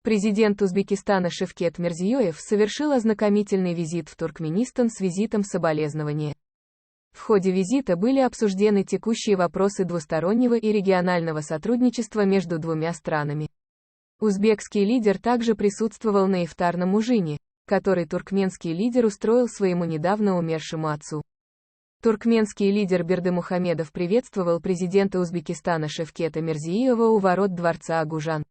Президент Узбекистана Шевкет Мирзиёев совершил ознакомительный визит в Туркменистан с визитом соболезнования. В ходе визита были обсуждены текущие вопросы двустороннего и регионального сотрудничества между двумя странами. Узбекский лидер также присутствовал на ифтарном ужине, который туркменский лидер устроил своему недавно умершему отцу. Туркменский лидер Бердымухамедов приветствовал президента Узбекистана Шевкета Мирзиёева у ворот дворца Агужан.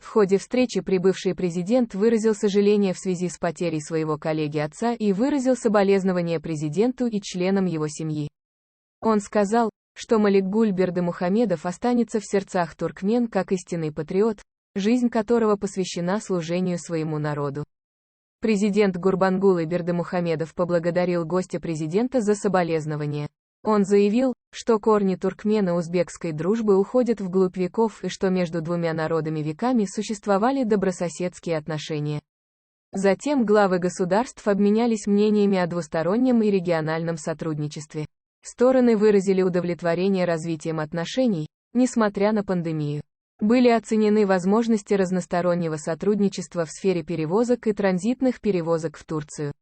В ходе встречи прибывший президент выразил сожаление в связи с потерей своего коллеги-отца и выразил соболезнования президенту и членам его семьи. Он сказал, что Маликгуль Бердымухамедов останется в сердцах туркмен как истинный патриот, жизнь которого посвящена служению своему народу. Президент Гурбангулы Бердымухамедов поблагодарил гостя президента за соболезнования. Он заявил, что корни туркмено-узбекской дружбы уходят вглубь веков и что между двумя народами веками существовали добрососедские отношения. Затем главы государств обменялись мнениями о двустороннем и региональном сотрудничестве. Стороны выразили удовлетворение развитием отношений, несмотря на пандемию. Были оценены возможности разностороннего сотрудничества в сфере перевозок и транзитных перевозок в Турцию.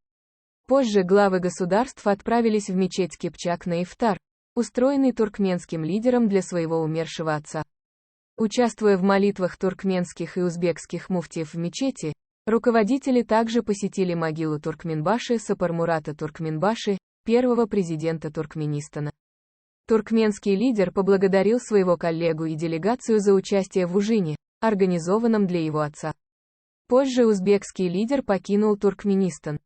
Позже главы государств отправились в мечеть Кипчак на ифтар, устроенный туркменским лидером для своего умершего отца. Участвуя в молитвах туркменских и узбекских муфтиев в мечети, руководители также посетили могилу Туркменбаши Сапармурата Туркменбаши, первого президента Туркменистана. Туркменский лидер поблагодарил своего коллегу и делегацию за участие в ужине, организованном для его отца. Позже узбекский лидер покинул Туркменистан.